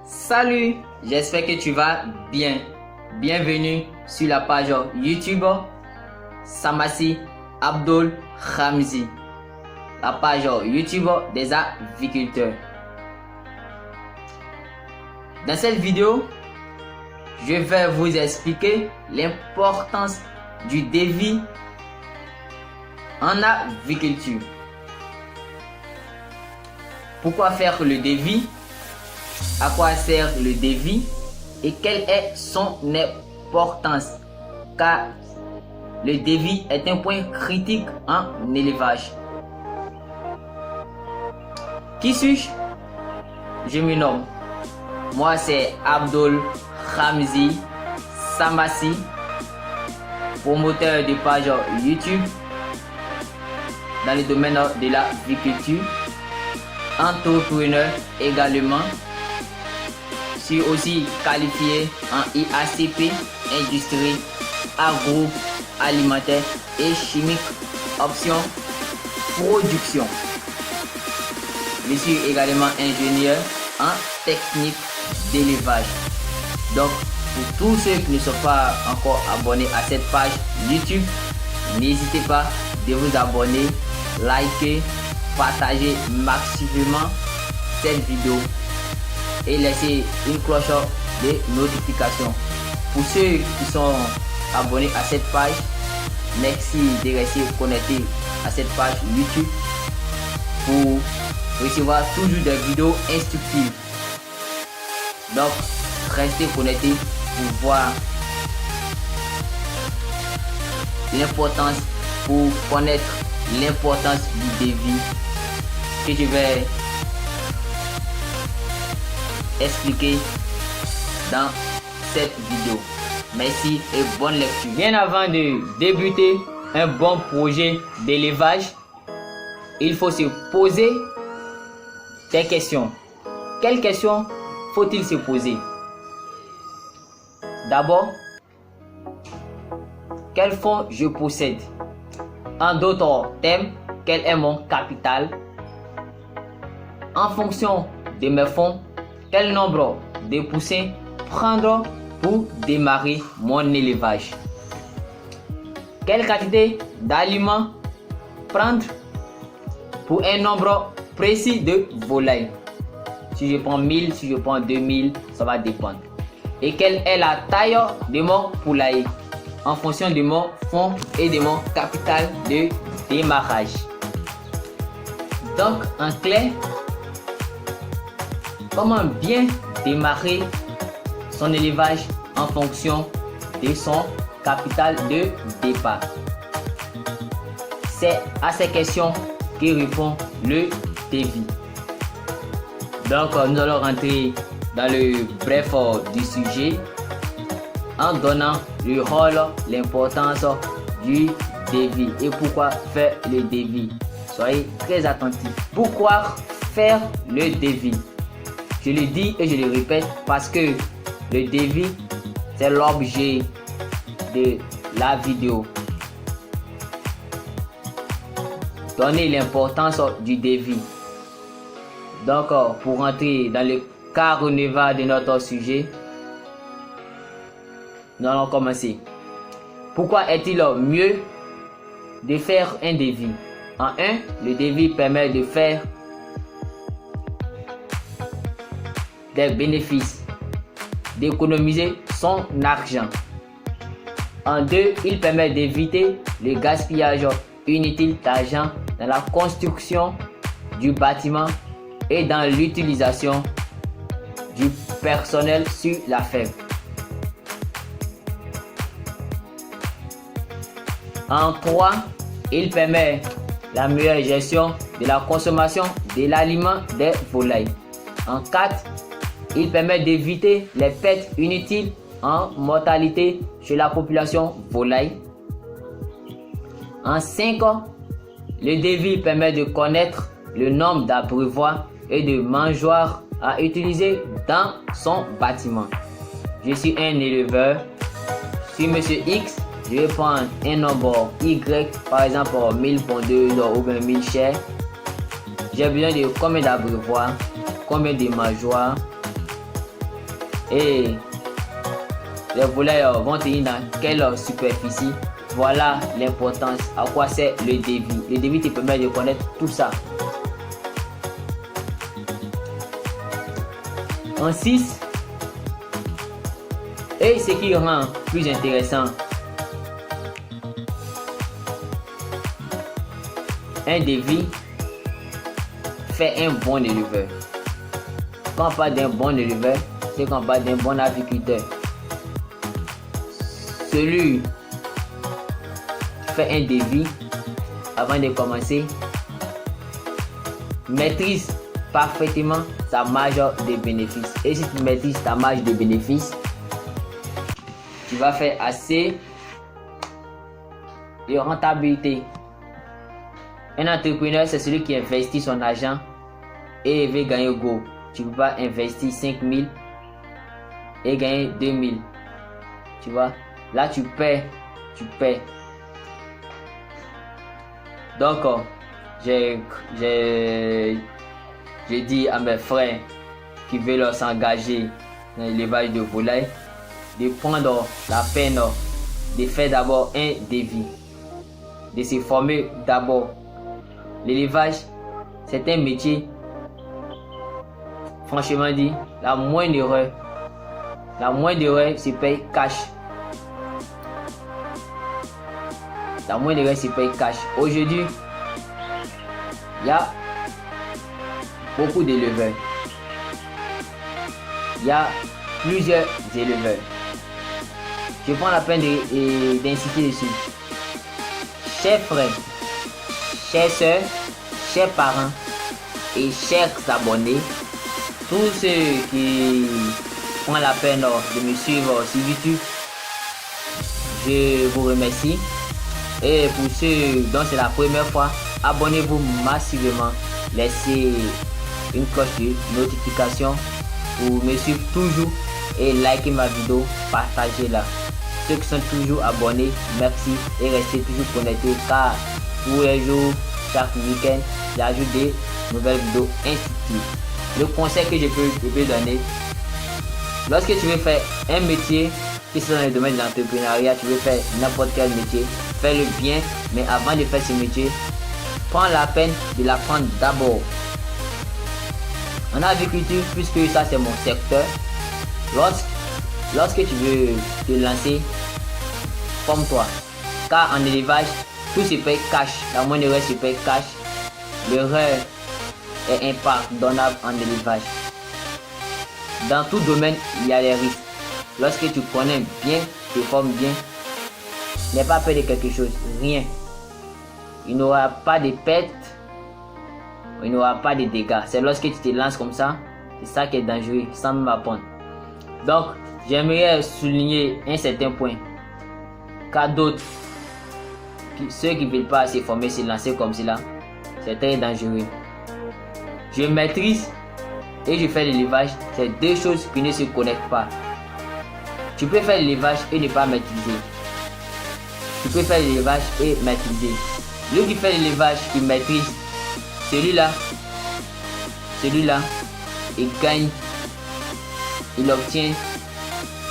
Salut, j'espère que tu vas bien. Bienvenue sur la page YouTube Samassi Abdul Ramzi, la page YouTube des aviculteurs. Dans cette vidéo, je vais vous expliquer l'importance du devis en aviculture. Pourquoi faire le devis? À quoi sert le devis et quelle est son importance, car le devis est un point critique en élevage. Qui suis-je? Je me nomme. Moi c'est Abdul Ramzi Samassi, promoteur de page YouTube dans le domaine de l'aviculture, entrepreneur également. Je suis aussi qualifié en IACP, industrie agroalimentaire et chimique, option production. Je suis également ingénieur en technique d'élevage. Donc, pour tous ceux qui ne sont pas encore abonnés à cette page YouTube, n'hésitez pas de vous abonner, liker, partager maximalement cette vidéo et laisser une cloche de notification. Pour ceux qui sont abonnés à cette page, merci de rester connectés à cette page YouTube pour recevoir toujours des vidéos instructives. Donc, restez connectés pour voir l'importance, pour connaître l'importance du devis que je vais expliquer dans cette vidéo. Merci et bonne lecture. Bien avant de débuter un bon projet d'élevage, il faut se poser des questions. Quelles questions faut-il se poser? D'abord, quels fonds je possède? En d'autres termes, quel est mon capital? En fonction de mes fonds, quel nombre de poussins prendre pour démarrer mon élevage? Quelle quantité d'aliments prendre pour un nombre précis de volailles? Si je prends 1000, si je prends 2000, ça va dépendre. Et quelle est la taille de mon poulailler en fonction de mon fonds et de mon capital de démarrage. Donc, en clair, comment bien démarrer son élevage en fonction de son capital de départ? C'est à ces questions que répond le devis. Donc, nous allons rentrer dans le bref du sujet en donnant le rôle, l'importance du devis et pourquoi faire le devis. Soyez très attentifs. Pourquoi faire le devis? Je le dis et je le répète parce que le devis, c'est l'objet de la vidéo. Donnez l'importance du devis. Donc, pour rentrer dans le carnaval de notre sujet, nous allons commencer. Pourquoi est-il mieux de faire un devis? En un, le devis permet de faire des bénéfices, d'économiser son argent. En deux, il permet d'éviter le gaspillage inutile d'argent dans la construction du bâtiment et dans l'utilisation du personnel sur la ferme. En 3, il permet la meilleure gestion de la consommation de l'aliment des volailles. En 4, il permet d'éviter les pertes inutiles en mortalité chez la population volaille. En 5, le devis permet de connaître le nombre d'abreuvoirs et de mangeoires à utiliser dans son bâtiment. Je suis un éleveur. Je suis Monsieur X. Je vais prendre un nombre Y, par exemple 1000 pondeuses ou bien 1000 chairs. J'ai besoin de combien d'abreuvoirs, combien de mangeoires, et les volailles vont tenir dans quelle superficie. Voilà l'importance, à quoi sert le devis. Le devis te permet de connaître tout ça. En 6, et ce qui rend plus intéressant, un devis fait un bon éleveur. Quand on parle d'un bon éleveur, c'est qu'on parle d'un bon aviculteur. Celui qui fait un devis avant de commencer maîtrise parfaitement sa marge de bénéfice. Et si tu maîtrises ta marge de bénéfice, tu vas faire assez de rentabilité. Un entrepreneur, c'est celui qui investit son argent et veut gagner go. Tu ne peux pas investir 5 000 et gagner 2 000. Tu vois, là tu perds. Donc, j'ai dit à mes frères qui veulent s'engager dans l'élevage de volailles de prendre la peine de faire d'abord un devis, de se former d'abord. L'élevage, c'est un métier, franchement dit, la moindre erreur se paye cash. La moindre erreur se paye cash. Aujourd'hui, il y a beaucoup d'éleveurs. Il y a plusieurs éleveurs. Je prends la peine d'insister dessus. Chers frères, chers soeurs, chers parents et chers abonnés, tous ceux qui prennent la peine de me suivre sur YouTube, je vous remercie. Et pour ceux dont c'est la première fois, abonnez-vous massivement, laissez une cloche de notification pour me suivre toujours et likez ma vidéo, partagez-la. Ceux qui sont toujours abonnés, merci et restez toujours connectés car tous les jours, chaque week-end, j'ajoute des nouvelles vidéos institutives. Le conseil que je peux donner, lorsque tu veux faire un métier, qui est dans le domaine de l'entrepreneuriat, tu veux faire n'importe quel métier, fais-le bien, mais avant de faire ce métier, prends la peine de l'apprendre d'abord. En agriculture, puisque ça c'est mon secteur, lorsque tu veux te lancer, forme-toi. Car en élevage, tout se paye cash. La moindre erreur se paye cash. L'erreur est impardonnable en élevage. Dans tout domaine, il y a des risques. Lorsque tu connais bien, tu formes bien, n'aie pas peur de quelque chose, rien. Il n'y aura pas de pertes, il n'y aura pas de dégâts. C'est lorsque tu te lances comme ça, c'est ça qui est dangereux, sans même apprendre. Donc, j'aimerais souligner un certain point. Car d'autres, ceux qui ne veulent pas se former, se lancer comme cela, c'est très dangereux. Je maîtrise et je fais l'élevage, c'est deux choses qui ne se connectent pas. Tu peux faire l'élevage et ne pas maîtriser. Tu peux faire l'élevage et maîtriser. Lui qui fait l'élevage, qui maîtrise, celui-là, il gagne, il obtient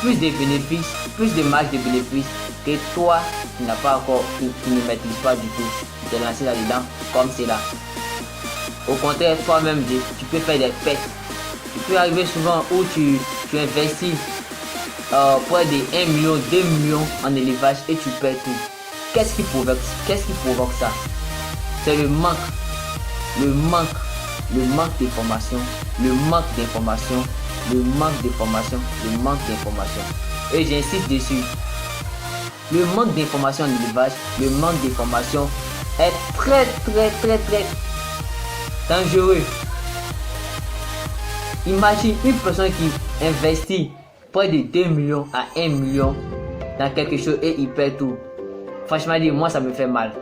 plus de bénéfices, plus de marge de bénéfices que toi qui n'as pas encore, qui ne maîtrise pas du tout. Tu t'es lancé là-dedans comme c'est là. Au contraire, toi-même, tu peux faire des pertes. Tu peux arriver souvent où tu investis près de 1 million, 2 millions en élevage et tu perds tout. Qu'est-ce qui provoque ça? C'est le manque d'information, et j'insiste dessus. Le manque d'information en élevage, le manque d'information est très dangereux. Imagine une personne qui investit près de 2 millions à 1 million dans quelque chose et il perd tout. Franchement, moi ça me fait mal.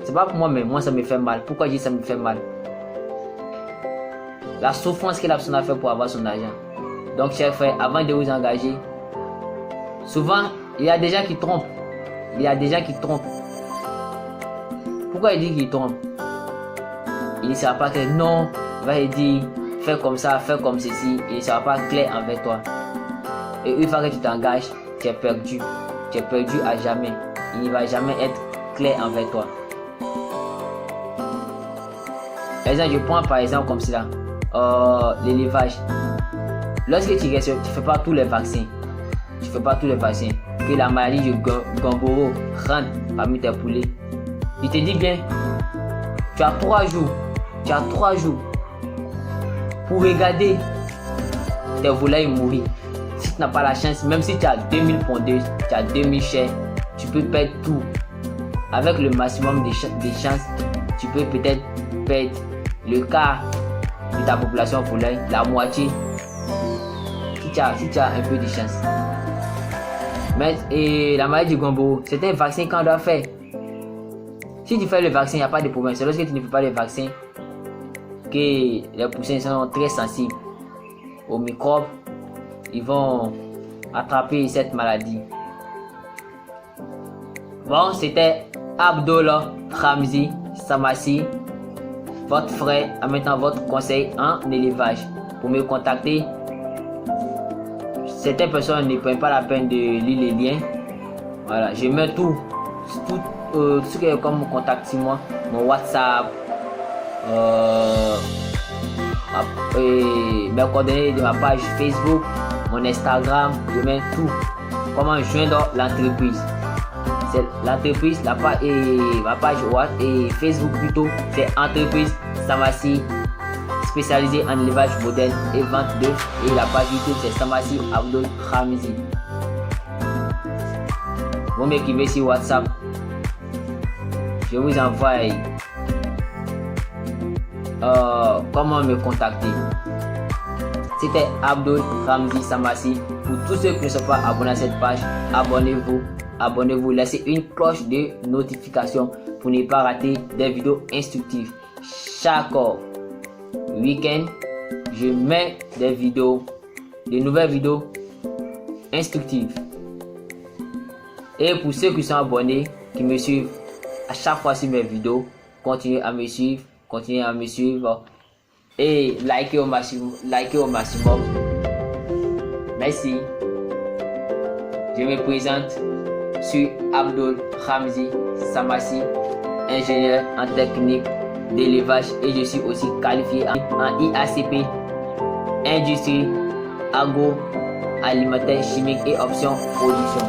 C'est pas pour moi, mais moi ça me fait mal. Pourquoi je dis ça me fait mal? La souffrance que la personne a fait pour avoir son argent. Donc, chers frères, avant de vous engager, souvent il y a des gens qui trompent. Pourquoi il dit qu'il trompe? Il ne sera pas clair. Non, il va dire fais comme ça, fais comme ceci. Il ne sera pas clair avec toi. Et une fois que tu t'engages, tu es perdu. Tu es perdu à jamais. Il ne va jamais être clair envers toi. Exemple, je prends par exemple comme cela. L'élevage. Lorsque tu ne fais pas tous les vaccins, que la maladie de Gumboro rentre parmi tes poulets, il te dit bien, tu as 3 jours pour regarder tes volailles mourir. Si tu n'as pas la chance, même si tu as 2000 pondeuses, tu as 2000 chairs, tu peux perdre tout. Avec le maximum des chances, tu peux peut-être perdre le quart de ta population volaille, la moitié, si tu as un peu de chance. Mais la maladie du Gumboro, c'est un vaccin qu'on doit faire. Si tu fais le vaccin, il n'y a pas de problème. C'est lorsque tu ne fais pas le vaccin que les poussins sont très sensibles aux microbes. Ils vont attraper cette maladie. Bon, c'était Abdul Ramzi Samassi, votre frère, en mettant votre conseil en élevage. Pour me contacter, certaines personnes ne prennent pas la peine de lire les liens. Voilà, je mets tout ce qui est comme contact sur moi, mon WhatsApp, mes coordonnées de ma page Facebook, mon Instagram, je mets tout. Comment joindre l'entreprise. C'est l'entreprise, ma page WhatsApp et Facebook plutôt, c'est entreprise Samassi, spécialisée en élevage modèle et vente d'œufs, et la page YouTube c'est Samassi Abdul Ramzi. Vous m'écrivez sur WhatsApp, je vous envoie comment me contacter. C'était Abdul Ramzi Samassi. Pour tous ceux qui ne sont pas abonnés à cette page, abonnez-vous, laissez une cloche de notification pour ne pas rater des vidéos instructives. Chaque week-end, je mets de nouvelles vidéos instructives. Et pour ceux qui sont abonnés, qui me suivent à chaque fois sur mes vidéos, continuez à me suivre et likez au maximum. Merci. Je me présente, je suis Abdul Ramzi Samassi, ingénieur en technique d'élevage, et je suis aussi qualifié en IACP, industrie, agroalimentaire, chimique et option production.